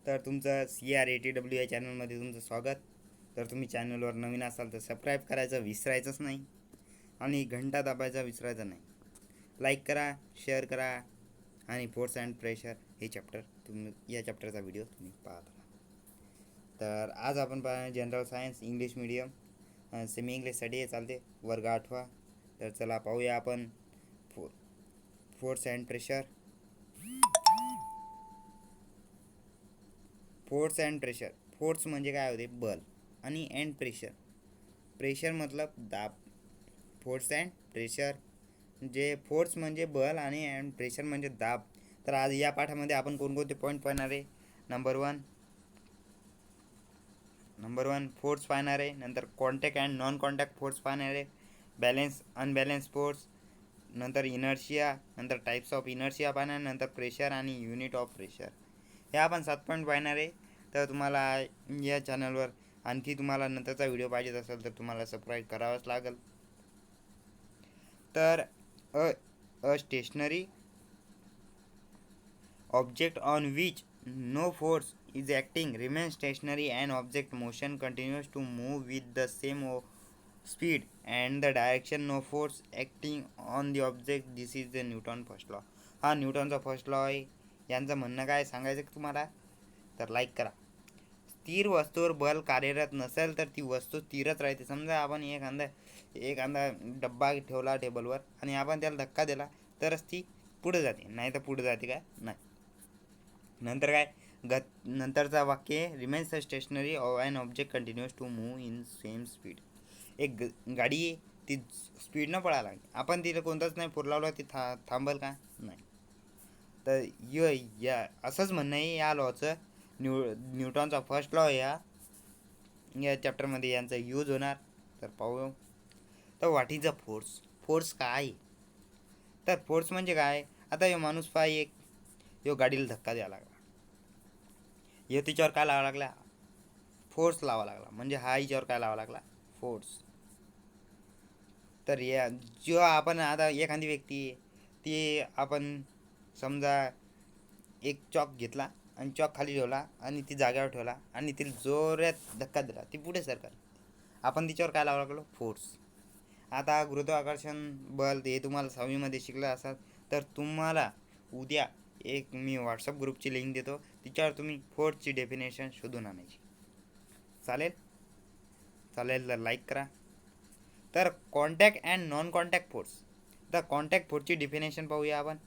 तर तुमचं CR80W या चॅनलमध्ये तुमचं स्वागत. तर तुम्ही चॅनलवर नवीन असाल तर सबस्क्राईब करायचं विसरायचंच नाही आणि घंटा दाबायचा विसरायचा नाही. लाईक करा, शेअर करा आणि फोर्स अँड प्रेशर हे चॅप्टर या चॅप्टरचा व्हिडिओ तुम्ही पाहत आहात. तर आज आपण पाहणार general science English medium semi इंग्लिशसाठी हे चालते वर्ग 8. तर चला पाहूया आपण force and pressure. Force and pressure. Force म्हणजे काय होते? बल. आणि अँड प्रेशर मतलब दाब. फोर्स अँड प्रेशर म्हणजे फोर्स म्हणजे बल आणि अँड प्रेशर म्हणजे दाब. तर आज या पाठामध्ये आपण कोणकोणते पॉईंट पाहणार आहे? नंबर वन फोर्स पाहणार आहे. नंतर contact and non contact force पाहणार आहे. Balance unbalance force. नंतर इनर्शिया. नंतर टाईप्स ऑफ इनर्शिया पाहणार. नंतर प्रेशर आणि युनिट ऑफ प्रेशर. हे आपण 7 पॉईंट पाहणार आहे. तर तुम्हाला या चॅनलवर आणखी तुम्हाला नंतरचा व्हिडिओ पाहिजेत असेल तर तुम्हाला सबस्क्राईब करावंच लागेल. तर a stationary object on which no force is acting remains stationary and object motion continues to move with the same speed and the direction. No force acting on the object. This is the Newton first law. हा न्यूटनचा first law आहे. यांचं म्हणणं काय सांगायचं की तुम्हाला? तर like करा. स्थिर वस्तूवर बल कार्यरत नसेल तर ती वस्तू स्थिरच राहते. समजा आपण एखादा डब्बा ठेवला टेबलवर आणि आपण त्याला धक्का दिला तरच ती पुढे जाते, नाही तर पुढे जाते काय? नाही. नंतर काय? नंतरचा वाक्य remains stationary and object continuous to move in same speed. एक गाडी आहे, ती स्पीडनं पळायला लागली, आपण तिला कोणताच नाही फोर लावला, ती थांबल का? नाही. तर या असंच म्हणणं आहे या लॉचं. न्यूटनचा फर्स्ट लॉ या चॅप्टरमध्ये यांचा यूज होणार. तर पाहू. तर what is a force? Force काय? तर फोर्स म्हणजे काय? आता हे माणूस पाय यो गाडीला धक्का द्यायला लागला, हे तिच्यावर काय लावा लागला? फोर्स लावा लागला. म्हणजे हा हिच्यावर काय लावा लागला? फोर्स. तर या जो आपण आता एखादी व्यक्ती ती आपण समजा एक चॉक घेतला आणि चॉक खाली ठेवला आणि ती जागेवर ठेवला आणि तिला जोरात धक्का दिला, ती पुढे सरकार, आपण तिच्यावर काय लावा लागलो? फोर्स. आता गुरुत्वाकर्षण बल हे तुम्हाला 6वीमध्ये शिकलं असाल तर तुम्हाला उद्या एक मी व्हॉट्सअप ग्रुपची लिंक देतो, तिच्यावर तुम्ही फोर्सची डेफिनेशन शोधून आणायची. चालेल तर लाईक करा. तर contact and non contact force. तर कॉन्टॅक्ट फोर्सची डेफिनेशन पाहूया आपण.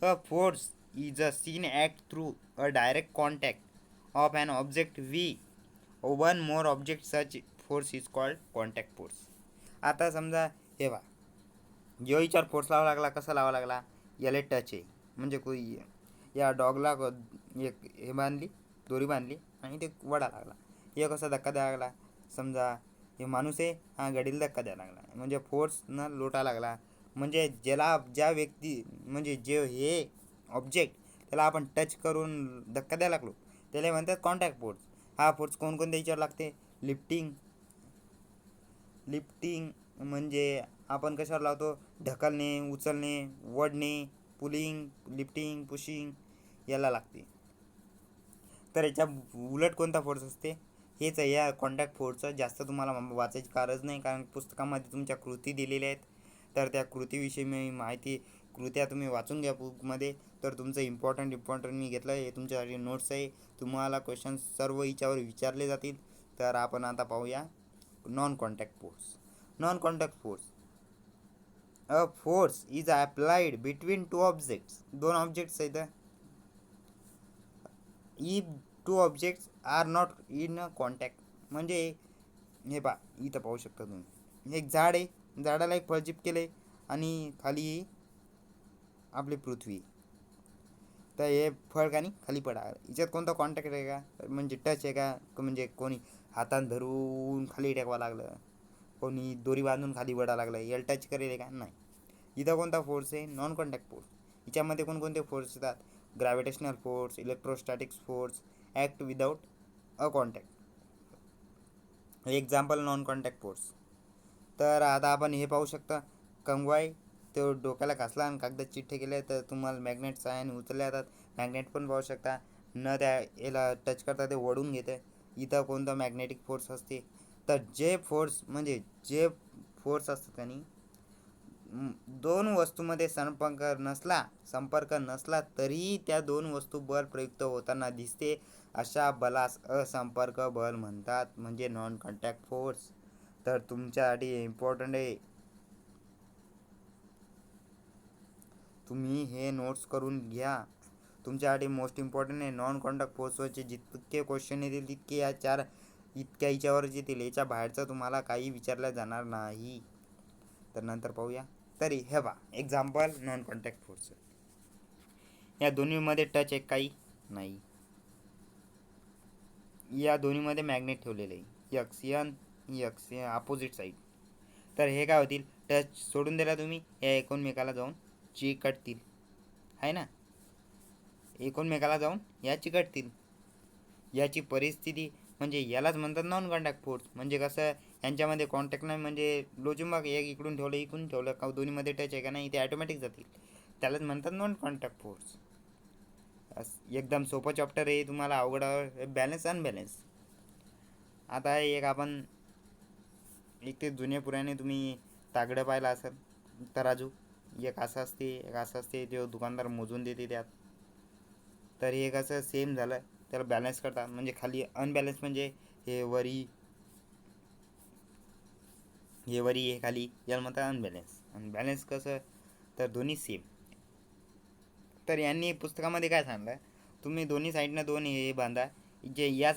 A force is a seen act through a direct contact of an object one more object. Such force is called contact force. आता समजा हे बा, जो विचार फोर्स लावा लागला, कसा लावा लागला? याला टच आहे म्हणजे कोई या डॉगला एक हे बांधली, दोरी बांधली आणि ते वडा लागला. हे कसा धक्का द्यावा लागला? समजा हे माणूस आहे, हा गाडीला धक्का द्यायला लागला म्हणजे फोर्सनं लोटा लागला. म्हणजे ज्या व्यक्ती म्हणजे जे हे ऑब्जेक्ट त्याला आपण टच करून धक्का द्यायला लागलो त्याला म्हणतात कॉन्टॅक्ट फोर्स. हा फोर्स कोणकोणत्या याच्यावर लागते? लिफ्टिंग म्हणजे आपण कशावर लावतो? ढकलणे, उचलणे, वडणे, पुलिंग, लिफ्टिंग, पुशिंग याला लागते. तर याच्या उलट कोणता फोर्स असते? हेच आहे या कॉन्टॅक्ट फोर्सचं. जास्त तुम्हाला वाचायची गरज नाही, कारण पुस्तकामध्ये तुमच्या कृती दिलेल्या आहेत. तर त्या कृतीविषयी मी माहिती, कृत्या तुम्ही वाचून घ्या बुकमध्ये. तर तुमचं इम्पॉर्टंट मी घेतलं, हे तुमच्यासाठी नोट्स आहे. तुम्हाला क्वेश्चन सर्व याच्यावर विचारले जातील. तर आपण आता पाहूया non contact force. Non contact force. A force is applied between two objects. दोन ऑब्जेक्ट्स आहेत. If two objects are not in contact. म्हणजे हे पा इथं पाहू शकता तुम्ही, एक झाड आहे, झाडाला एक फळ चिपकेले आणि खाली आपली पृथ्वी. तर हे फळ का नाही खाली पडा, याच्यात कोणता कॉन्टॅक्ट आहे का? म्हणजे टच आहे का? म्हणजे कोणी हातानं धरून खाली टेकवा लागलं, कोणी दोरी बांधून खाली वडा लागलं, याला टच करेल का? नाही. इथं कोणता फोर्स आहे? Non contact force. याच्यामध्ये कोणकोणते फोर्स येतात? Gravitational force, electrostatics force, act without a contact. Example non contact force. तर आता आपण हे पाहू शकता, कंगवाई तो डोक्याला घासला आणि कागदात चिठ्ठे केले तर तुम्हाला मॅग्नेट्स आहे आणि उचलले जातात. मॅग्नेट पण पाहू शकता. न त्या याला टच करता ते ओढून घेते. इथं कोणतं मॅग्नेटिक फोर्स असते. तर जे फोर्स असतात त्यांनी दोन वस्तूमध्ये संपर्क नसला तरीही त्या दोन वस्तू बल प्रयुक्त होताना दिसते, अशा बलास असंपर्क बल म्हणतात, म्हणजे नॉन कॉन्टॅक्ट फोर्स. तर तुमच्यासाठी इम्पॉर्टंट आहे, तुम्ही हे नोट्स करून घ्या. तुमच्यासाठी मोस्ट इम्पॉर्टंट आहे. नॉन कॉन्टॅक्ट फोर्सवरचे जितके क्वेश्चन येतील तितके या चार इतक्या याच्यावरच येतील. याच्या बाहेरचं तुम्हाला काही विचारलं जाणार नाही. तर नंतर पाहूया. तरी हे बा एक्झाम्पल नॉन कॉन्टॅक्ट फोर्स. या दोन्हीमध्ये टच आहे काही नाही. या दोन्हीमध्ये मॅग्नेट ठेवलेले आहे, एक्स अपोजिट साईड. तर हे काय होतील, टच सोडून दिला तुम्ही, या एकमेकाला जाऊन चिकटतील, आहे ना, एकमेकाला जाऊन या चिकटतील. याची परिस्थिती म्हणजे यालाच म्हणतात नॉन कॉन्टॅक्ट फोर्स. म्हणजे कसं, यांच्यामध्ये कॉन्टॅक्ट नाही, म्हणजे लोचिंबक एक इकडून ठेवलं इकडून ठेवलं का दोन्हीमध्ये टच आहे का नाही ते ऑटोमॅटिक जातील, त्यालाच म्हणतात नॉन कॉन्टॅक्ट फोर्स. एकदम सोपं चॅप्टर आहे, तुम्हाला अवघड बॅलन्स अनबॅलन्स. आता एक आपण एक ते जुने पुराणे तुम्ही तागडं पाहिलं असेल, तराजू. एक असं असते एक असं असते, ते दुकानदार मोजून देते त्यात. तर हे कसं सेम झालं, त्याला बॅलन्स करतात. म्हणजे खाली अनबॅलन्स म्हणजे हे वरी हे खाली, याला म्हणतात अनबॅलन्स. अनबॅलन्स कसं, तर दोन्ही सेम. तर यांनी पुस्तकामध्ये काय सांगलं, तुम्ही दोन्ही साईडनं दोन हे बांधा, जे या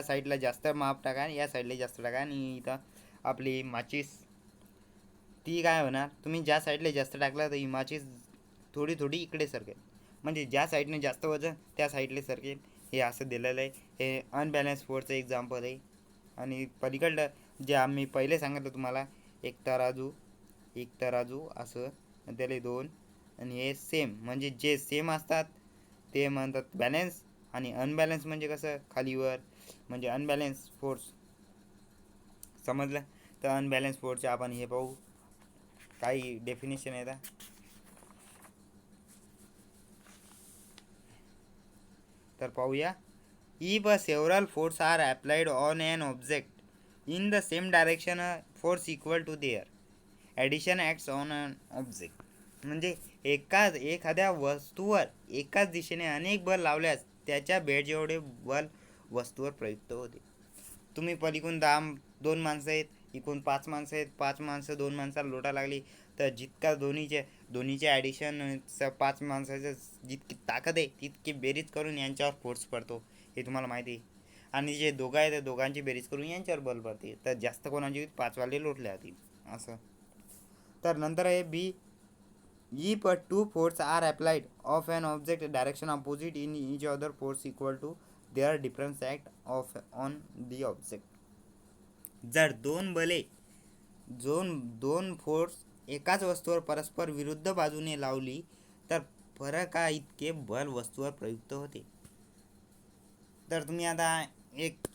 साईडला जास्त माप टाका आणि या साईडला जास्त टाका, आणि इथं आपली माचीस ती काय होणार, तुम्ही ज्या साईडला जास्त टाकला तर ही माचीस थोडी थोडी इकडे सरकेल, म्हणजे ज्या साईडने जास्त वजन त्या साईडला सरकेल. हे असं दिलेलं आहे. हे अनबॅलन्स फोर्सचं एक्झाम्पल आहे. आणि पलीकडलं जे आम्ही पहिले सांगितलं तुम्हाला, एक तराजू असं, त्याला दोन, आणि हे सेम, म्हणजे जे सेम असतात ते म्हणतात बॅलन्स. आणि अनबॅलन्स म्हणजे कसं खालीवर, म्हणजे अनबॅलन्स फोर्स. समजलं. तर अनबॅलन्स फोर्सचे आपण हे पाहू, काही डेफिनेशन आहे. तर पाहूया. If a several force are applied on an object in the same direction, a force equal to their addition acts on an object. म्हणजे एखाद्या वस्तूवर एकाच दिशेने अनेक बल लावल्यास त्याच्या बेड जेवढे बल वस्तूवर प्रयुक्त होते. तुम्ही पलीकडून दोन माणसं आहेत, इकडून 5 माणसं आहेत, 5 माणसं 2 माणसाला लोटा लागली, तर जितका दोन्हीचे ॲडिशन 5 माणसाचं जितकी ताकद आहे तितकी बेरीज करून यांच्यावर फोर्स पडतो, हे तुम्हाला माहिती आहे. आणि जे दोघं आहेत त्या दोघांची बेरीज करून यांच्यावर बल पडते, तर जास्त कोणाची 5वाले लोटले जातील असं. तर नंतर आहे बी. If two forces are applied of an object direction opposite in each other, force equal to their difference act of on the object. जर दोन फोर्स एकाच वस्तूवर परस्पर विरुद्ध बाजूने लावली तर फरका इतके बल वस्तूवर प्रयुक्त होते. तर तुम्ही आता एक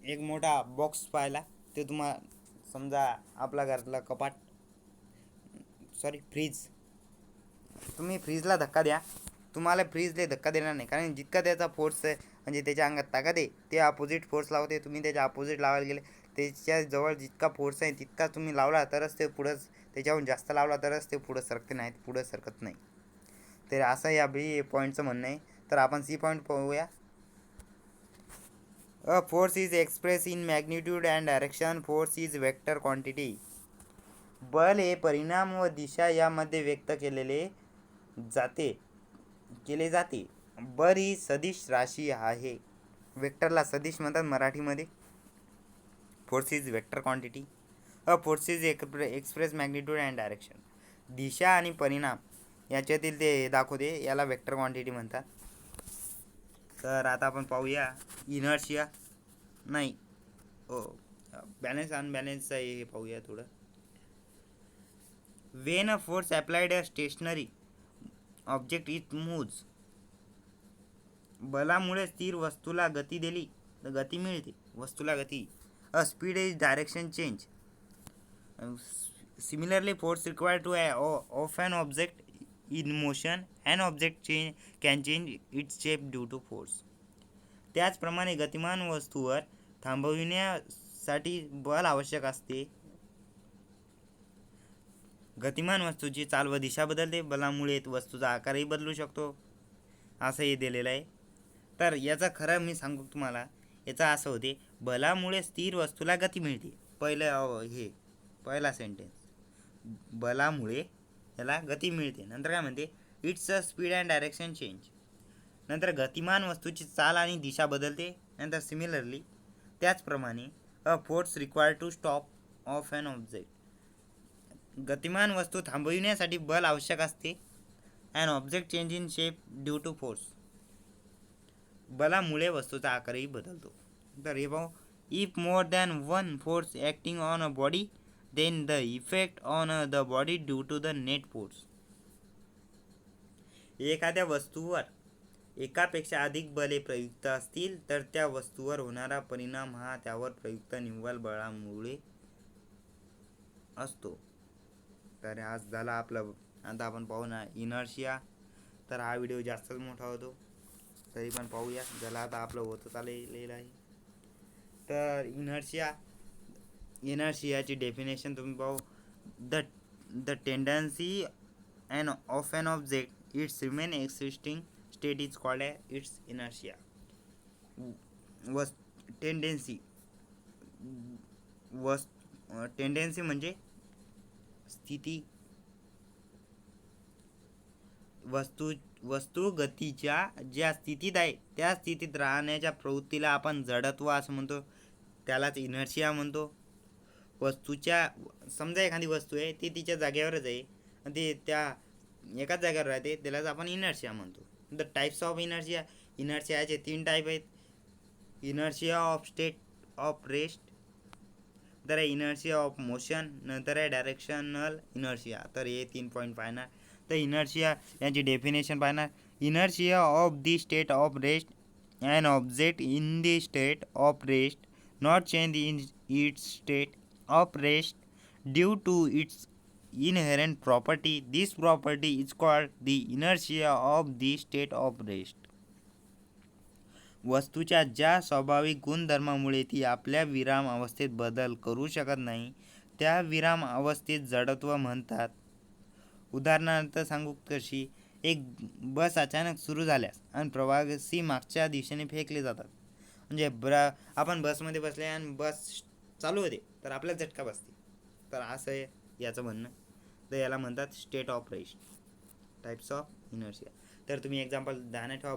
एक मोठा बॉक्स पाहिला, ते तुम्हाला समजा आपला घरातला कपाट, फ्रीज. तुम्ही फ्रीजला धक्का द्या, तुम्हाला फ्रीजला धक्का देणार नाही, कारण जितका त्याचा फोर्स आहे म्हणजे त्याच्या अंगात ताकद आहे ते अपोजिट फोर्स लावते. तुम्ही त्याच्या अपोजिट लावायला गेले, त्याच्या जवळ जितका फोर्स आहे तितका तुम्ही लावला तरच ते पुढं, त्याच्याहून जास्त लावला तरच ते पुढं सरकते, नाही पुढं सरकत नाही. तर असं या बी पॉईंटचं म्हणणं आहे. तर आपण सी पॉईंट पाहूया. अ force is express in magnitude and direction. Force is vector quantity. बल हे परिणाम व दिशा यामध्ये व्यक्त केले जाते. बल ही सदिश राशी आहे. वेक्टरला सदिश म्हणतात मराठीमध्ये. Force is vector quantity. A force is express magnitude and direction. दिशा आणि परिणाम याच्यातील ते दाखवते, याला वेक्टर क्वांटिटी म्हणतात. तर आता आपण पाहूया इनर्शिया, नाही बॅलन्स अनबॅलन्सचं हे पाहूया थोडं. When a force applied a stationary object it moves. बलामुळे स्थिर वस्तूला गती दिली तर गती मिळते, वस्तूला गती. A speed is direction change. Similarly force required to of an object in motion and object can change its shape due to force. त्याचप्रमाणे गतिमान वस्तूवर थांबविण्यासाठी बल आवश्यक असते. गतिमान वस्तूची चाल व दिशा बदलते. बलामुळे वस्तूचा आकारही बदलू शकतो असं हे दिलेलं आहे. तर याचा खरं मी सांगू तुम्हाला, याचा असं होते, बलामुळे स्थिर वस्तूला गती मिळते. पहिला सेंटेन्स, बलामुळे याला गती मिळते. नंतर काय म्हणते, it's a speed and direction change. नंतर गतिमान वस्तूची चाल आणि दिशा बदलते. नंतर सिमिलरली त्याचप्रमाणे a force required to stop of an object. गतिमान वस्तू थांबविण्यासाठी बल आवश्यक असते. An object change in shape due to force. बलामुळे वस्तूचा आकारही बदलतो. तर हे पाहू, if more than one force acting on a body then the effect on the body due to the net force. एखाद्या वस्तूवर एकापेक्षा अधिक बले प्रयुक्त असतील तर त्या वस्तूवर होणारा परिणाम हा त्यावर प्रयुक्त निव्वळ बळामुळे असतो. तर आज झाला आपलं. आता आपण पाहू ना इनर्शिया. तर हा व्हिडिओ जास्तच मोठा होतो, तरी पण पाहूया. ज्याला आता आपलं होतं आलेलं आहे. तर इनर्शियाची डेफिनेशन तुम्ही पाहू, the tendency of an object its remain existing state is called its inertia. Tendency म्हणजे स्थिती. वस्तू गतीच्या ज्या स्थितीत आहे त्या स्थितीत राहण्याच्या प्रवृत्तीला आपण जडत्व असं म्हणतो, त्यालाच इनर्शिया म्हणतो. वस्तूच्या, समजा एखादी वस्तू आहे ती तिच्या जागेवरच आहे आणि ती त्या एकाच जागेवर राहते, त्यालाच आपण इनर्शिया म्हणतो. द टाईप्स ऑफ इनर्शियाचे 3 टाईप आहेत. Inertia of state of rest, नंतर आहे इनर्शिया ऑफ मोशन, नंतर आहे डायरेक्शनल इनर्शिया. तर हे 3 पॉईंट पाहणार. तर इनर्शिया यांची डेफिनेशन पाहणार. Inertia of the state of rest, an object in the state of rest not change in its state of rest due to its inherent property. This property is called the inertia of the state of rest. वस्तूच्या ज्या स्वाभाविक गुणधर्मामुळे ती आपल्या विराम अवस्थेत बदल करू शकत नाही त्या विराम अवस्थेत जडत्व म्हणतात. उदाहरणार्थ सांगू कशी, एक बस अचानक सुरू झाल्यास आणि प्रवासी मागच्या दिशेने फेकले जातात. म्हणजे आपण बसमध्ये बसले आणि बस चालू होते तर आपल्याला झटका बसते. तर असं आहे याचं म्हणणं. तर याला म्हणतात state of rest. Types of inertia. तर तुम्ही एक्झाम्पल ध्यानात ठेवा,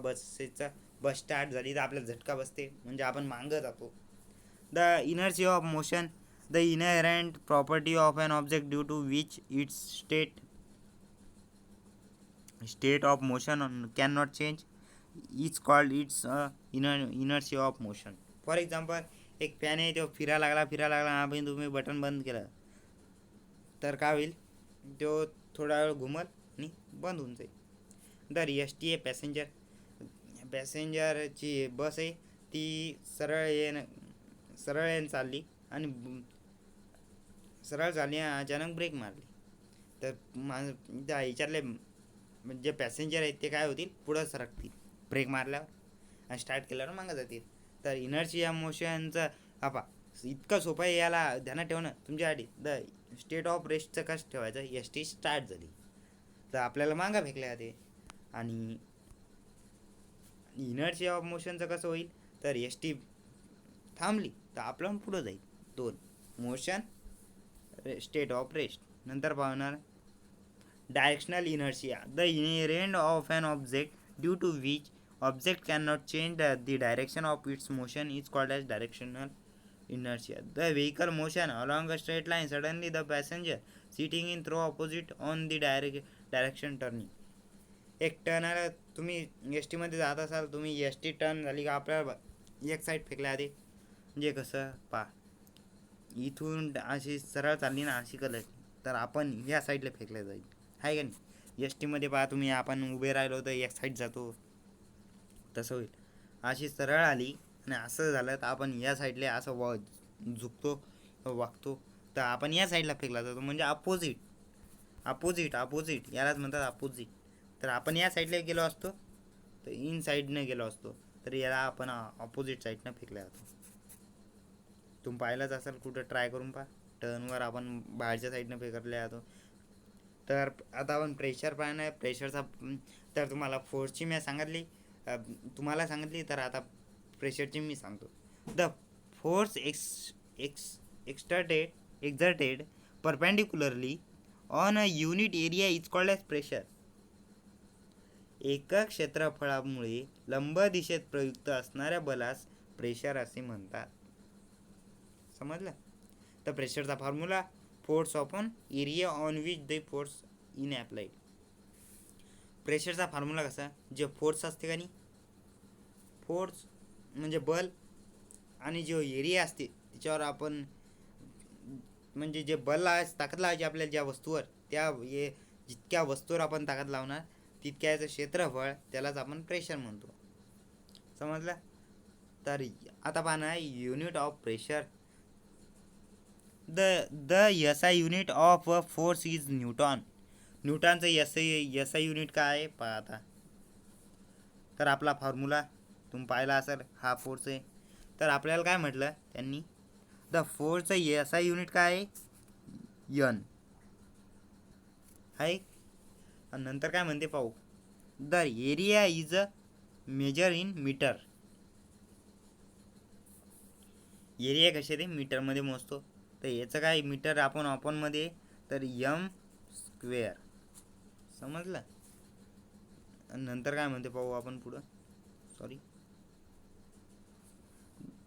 बस स्टार्ट झाली तर आपल्याला झटका बसते, म्हणजे आपण मागं जातो. The inertia of motion, the inherent property of an object due to which its state of motion can not change is called its inertia of motion. For example, एक फॅन आहे, तो फिरायला लागला आपण तुम्ही बटन बंद केलं तर काय होईल, तो थोडा वेळ घुमल आणि बंद होऊन जाईल. तर एस-टी आहे पॅसेंजरची बस आहे, ती सरळ चालली आणि अचानक ब्रेक मारली. तर त्या ह्याच्यातले जे पॅसेंजर आहेत ते काय होतील, पुढं सरकतील ब्रेक मारल्यावर आणि स्टार्ट केल्यावर मागं जातील. तर इनर्शिया मोशनचं इतकं सोपं आहे, याला ध्यानात ठेवणं तुमच्यासाठी. द स्टेट ऑफ रेस्टचं कसं ठेवायचं, एस-टी स्टार्ट झाली तर आपल्याला मागं फेकले जाते. आणि इनर्शिया ऑफ मोशनचं कसं होईल, तर एस-टी थांबली तर आपलं पुढं जाईल. 2 मोशन, स्टेट ऑफ रेस्ट. नंतर पाहणार directional inertia, the inherent of an object due to which object can not change the direction of its motion is called as directional inertia. The vehicle motion along a straight line. Suddenly the passenger sitting in throw opposite on the direction turning. एक Turner, तुम्ही S टीमध्ये जात असाल, तुम्ही S T turn झाली का आपल्याला एक साईड फेकल्या आधी. म्हणजे कसं इथून अशी सरळ चालली ना अशी कलर, तर आपण या साईडला फेकल्या जाईल, आहे का नाही. एस टीमध्ये तुम्ही आपण उभे राहिलो तर एक साईड जातो, तसं होईल. अशी सरळ आली आणि असं झालं तर आपण या साईडला असं झुकतो वागतो, तर आपण या साईडला फेकला जातो. म्हणजे अपोजिट यालाच म्हणतात अपोजिट. तर आपण या साईडला गेलो असतो तर इन साईडनं गेलो असतो, तर याला आपण ऑपोजिट साईडनं फेकला जातो. तुम्ही पाहिलंच असेल, कुठं ट्राय करून पहा. टर्नवर आपण बाहेरच्या साईडनं फेकले जातो. तर आता आपण प्रेशर पाहणार. प्रेशरचा तर तुम्हाला फोर्सची मी सांगितली, तुम्हाला सांगितली, तर आता प्रेशरची मी सांगतो. The force exerted perpendicularly on a unit area is called as pressure. एका क्षेत्रफळामुळे लंब दिशेत प्रयुक्त असणाऱ्या बलास प्रेशर असे म्हणतात. समजलं? तर प्रेशरचा formula force upon area on which the force in applied. प्रेशरचा फॉर्म्युला कसा, जे फोर्स असते का नाही, फोर्स म्हणजे बल, आणि जो एरिया असते त्याच्यावर आपण म्हणजे जे बल ताकद लावायची आपल्याला ज्या वस्तूवर, त्या जितक्या वस्तूवर आपण ताकद लावणार तितक्याचं क्षेत्रफळ, त्यालाच आपण प्रेशर म्हणतो. समजलं? तर आता पाहना unit of pressure. The SI unit of force is newton. न्यूटनचं एसआय युनिट काय आहे पहा आता. तर आपला फॉर्म्युला तुम्ही पाहिला असेल, हा फोर्स आहे. तर आपल्याला काय म्हटलं त्यांनी, द फोर्सचं एसआय युनिट काय आहे, यन आहे. आणि नंतर काय म्हणते पाहू, the area is a measure in meter. Area कसे ते मीटरमध्ये मोजतो, तर याचं काय मीटर आपण मध्ये, तर एम स्क्वेअर. समजलं? नंतर काय म्हणते पाहू आपण पुढं. Sorry,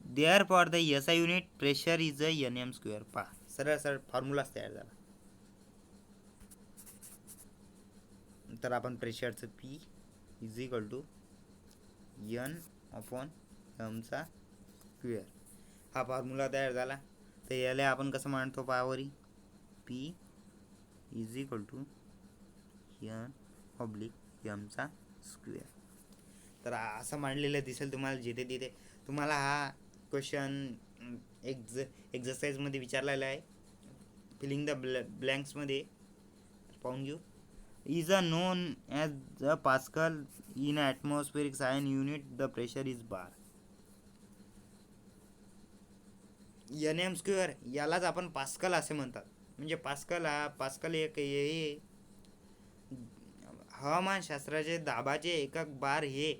there for the SI unit pressure is a N M square. पहा, सरळ सरळ फॉर्म्युलाच तयार झाला. तर आपण प्रेशरचं P is equal to N upon एमचा स्क्वेअर, हा फॉर्म्युला तयार झाला. तर याला आपण कसं मांडतो पावरी, P is equal to N oblique एमचा स्क्वेअर. तर असं मांडलेलं दिसेल तुम्हाला जिथे तिथे. तुम्हाला हा क्वेश्चन एक्झरसाइजमध्ये विचारलेला आहे, फिलिंग द ब्लँक्समध्ये. पाहून घेऊ. Is a known as a pascal in atmospheric sign unit, the pressure is bar. N M square यालाच आपण पास्कल असे म्हणतात. म्हणजे पास्कल एक हे हवामानशास्त्राचे दाबाचे एकक बार. हे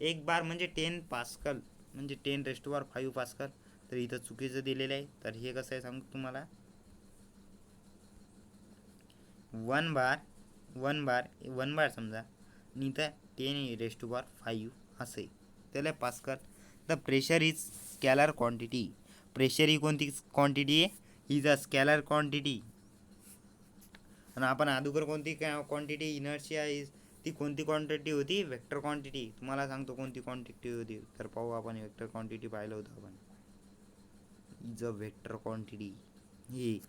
एक बार म्हणजे 10 पास्कल, म्हणजे 10⁵ पास्कल. तर इथं चुकीचं दिलेलं आहे. तर हे कसं आहे सांगतो तुम्हाला, वन बार समजा, आणि इथं 10⁵ असे, त्याला pascal. The pressure is scalar quantity. प्रेशर ही कोणती क्वांटिटी आहे, इज अ स्कॅलर क्वांटिटी. आणि आपण अगोदर कोणती क्वांटिटी, इनर्शिया इज, ती कोणती क्वांटिटी होती, वेक्टर क्वांटिटी. तुम्हाला सांगतो कोणती क्वांटिटी होती. तर पाहू आपण, वेक्टर क्वांटिटी पाहिलं होतं आपण, is a vector quantity. He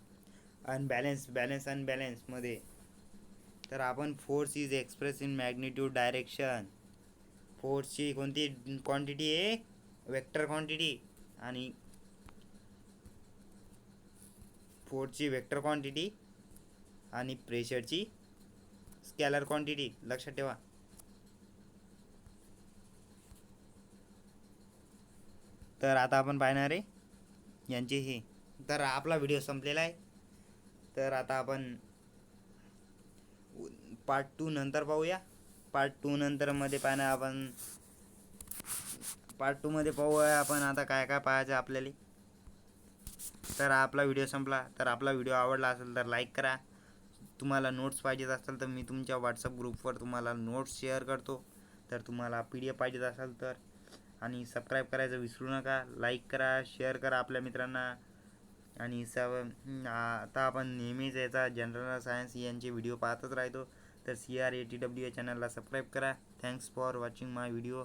unbalance मध्ये. तर आपण force is express in magnitude direction. फोर्सची कोणती क्वांटिटी आहे, वेक्टर क्वांटिटी. आणि फोर्सची वेक्टर क्वांटिटी आणि प्रेशरची स्कॅलर क्वांटिटी. लक्षात ठेवा. तर आता आपण पाहणार आहे यांचे हे. तर आपला व्हिडिओ संपलेला आहे. तर आता आपण पार्ट 2 नंतर पाहूया. पार्ट 2 नंतर मध्ये पाहणार आपण, पार्ट 2 मध्ये पाहूया आपण आता काय काय पाहायचं आपल्याला. तर आपला व्हिडिओ संपला. तर आपला व्हिडिओ आवडला असेल तर लाईक करा. तुम्हाला नोट्स पाहिजेत असेल तर मी तुमच्या व्हॉट्सअप ग्रुपवर तुम्हाला नोट्स शेअर करतो. तर तुम्हाला PDF पाहिजेत असेल तर, आणि सबस्क्राईब करायचं विसरू नका. लाईक करा, शेअर करा आपल्या मित्रांना. आणि आता आपण नेहमीच याचा जनरल सायन्स यांचे व्हिडिओ पाहतच राहतो. तर CRATW या चॅनलला सबस्क्राईब करा. Thanks for watching my video.